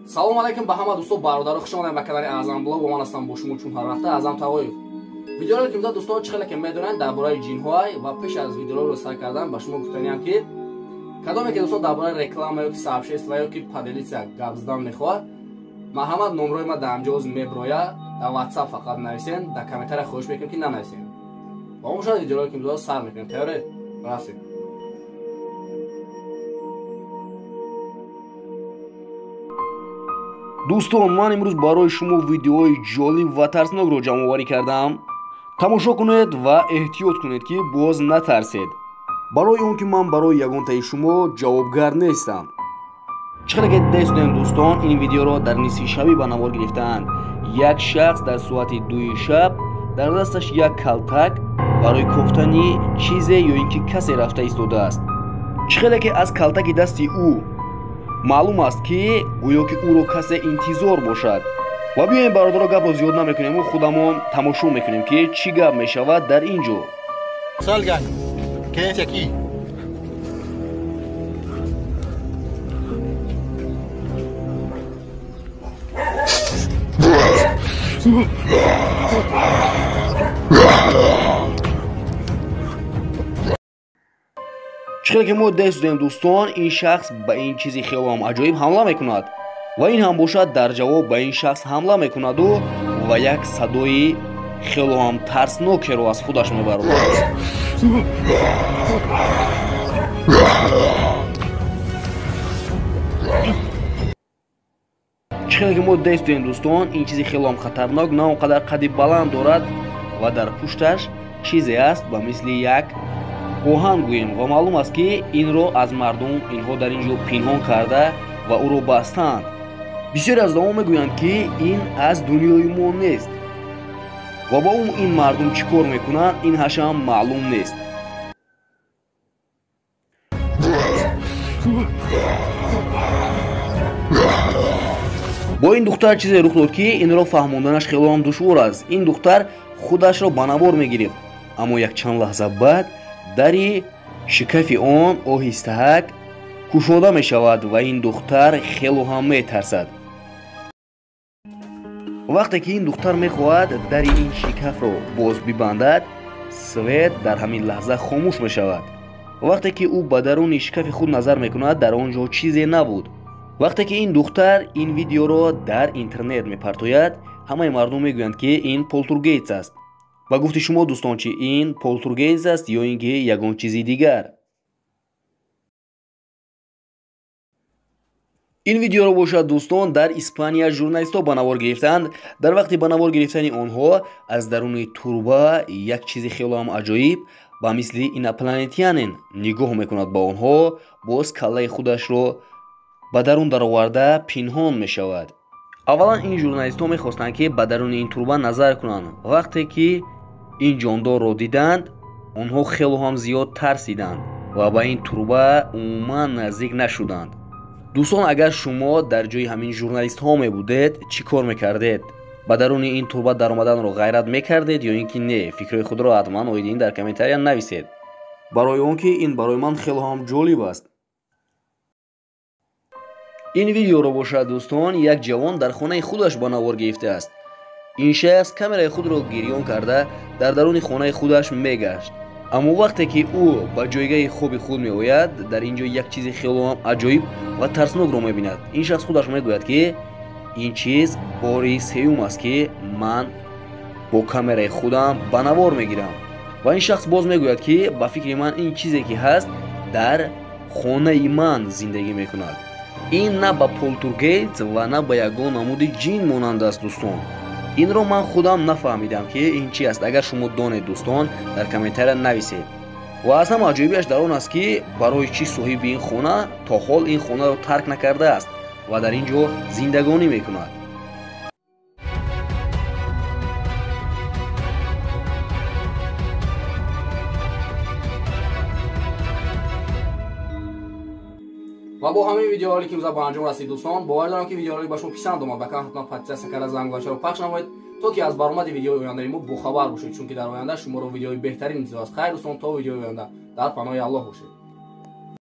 Салом алейкум ба ҳама дӯстон бародаро, хуш омадед ба канали Аъзам блог. Ба ман ҳастам бо шумо чун ҳар вақта Аъзам Тавоев. Видеоро ки дӯстон чӣ хеле ки медонанд дар бораи ҷинҳо ва пеш аз видеоро сар кардан ба шумо гуфтаниам ки кадоме ки дӯстон дар бораи реклама ё ки сообщество ё ки поделитсия гап задан мехоҳад, марҳамат номрои ман дар ҳамҷоз меброя, дар WhatsApp фақат нависен, дар комментария хоҳиш мекунем ки нанависен. Ва мо шояд видеоро ки дӯстон сар мекунем. Тайёре? Рафтем. дӯстон, ман имрӯз барои шумо видеои ҷолиб ва тарснокро ҷамъоварӣ кардам. тамошо кунед ва эҳтиёт кунед ки боз натарсед. барои он ки ман барои ягонтаи шумо ҷавобгар нестам. чӣ хеле ки дидем дӯстон, ин видеоро дар нисфи шаби ба навор гирифтаанд. як шахс дар соати 2 шаб дар дасташ як калтак барои кофтани чизе ё ин ки касе рафта истодааст. чӣ хеле ки аз калтаки дасти ӯ маълум аст ки гӯё ки ӯро касе интизор бошад. ва биёем бародаро гапро зиёд намекунему, худамон тамошо мекунем ки чӣ гап мешавад дар ин ҷо. Salgan, quédense aquí. чӣ хеле ки мо дест додем дӯстон, ин шахс ба ин чизи хелоам аҷоиб ҳамла мекунад ва ин ҳам бошад дар ҷавоб ба ин шахс ҳамла мекунаду ва як садои хелоам тарснокеро аз худаш мебарад. чӣ хеле ки мо дест додем дӯстон, ин чизи хелоам хатарнок на он қадар қадди баланд дорад ва дар пушташ чизе аст ба мисли як оҳан гӯем ва маълум аст ки инро аз мардум инҳо дар ин ҷо пинҳон карда ва ӯро бастанд. бисёре аз одамон мегӯянд ки ин аз дунёи мо нест ва ба ин мардум чӣ кор мекунанд, ин ҳашам маълум нест. бо ин духтар чизе рух дод ки инро фаҳмонданаш хелоам душвор аст. ин духтар худашро ба навор мегирифт, аммо якчанд лаҳза баъд дари шикафи он оҳистаак кушода мешавад ва ин духтар хелоам метарсад. вақте ки ин духтар мехоҳад дари ин шикафро боз бибандад, свет дар ҳамин лаҳза хомӯш мешавад. вақте ки ӯ ба даруни шикафи худ назар мекунад, дар он ҷо чизе набуд. вақте ки ин духтар ин видеоро дар интернет мепартояд, ҳамаи мардум мегӯянд ки ин полтургейтс аст. ба гуфти шумо дӯстон, чи ин полтургейтс аст ё ин ки ягон чизи дигар? ин видеоро бошад дӯстон дар Испания журналистҳо ба навор гирифтанд. дар вақти ба навор гирифтани онҳо аз даруни турба як чизи хелоам аҷоиб ба мисли инопланетянин нигоҳ мекунад ба онҳо, боз каллаи худашро ба дарун дароварда пинҳон мешавад. аввалан ин журналистҳо мехостанд ки ба даруни ин турба назар кунанд. вақте ки ин ҷондорро диданд, онҳо хелоам зиёд тарсиданд ва ба ин турба умуман наздик нашуданд. дӯстон, агар шумо дар ҷои ҳамин журналистҳо мебудед, чӣ кор мекардед? ба даруни ин турба даромаданро ғайрат мекардед ё ин ки не? фикрҳои худро ҳатман оидин дар комментария нависед, барои он ки ин барои ман хелоам ҷолиб аст. ин видеоро бошад дӯстон, як ҷавон дар хонаи худаш ба навор гирифтааст. ин шахс камераи худро гирён карда дар даруни хонаи худаш мегашт. аммо вақте ки ӯ ба ҷойгаи хоби худ меояд, дар ин ҷо як чизи хелоам аҷоиб ва тарснокро мебинад. ин шахс худаш мегӯяд ки ин чиз бори сеюм аст ки ман бо камераи худам ба навор мегирам. ва ин шахс боз мегӯяд ки ба фикри ман ин чизе ки ҳаст дар хонаи ман зиндагӣ мекунад. ин на ба полтургейтс ва на ба ягон намуди ҷин монанд аст дӯстон. инро ман худам нафаҳмидам ки ин чӣ аст. агар шумо донед дӯстон, дар комментария нависед. ва аз ҳама аҷоибиаш дар он аст ки барои чӣ соҳиби ин хона то ҳол ин хонаро тарк накардааст ва дар ин ҷо зиндагонӣ мекунад. ва бо ҳамин видеоҳое ки ба анҷом расид дӯстон, бовар дорам ки видеоҳои ба шумо писанд омад. ба канал ҳатман подписатсия карда зангошаро пахш намоед, то ки аз баромади видеои ояндаи мо бохабар бошед, чунки дар оянда шуморо видеои беҳтарин интизор аст. хайр дӯстон, то видеои оянда дар паноҳи Аллоҳ бошед.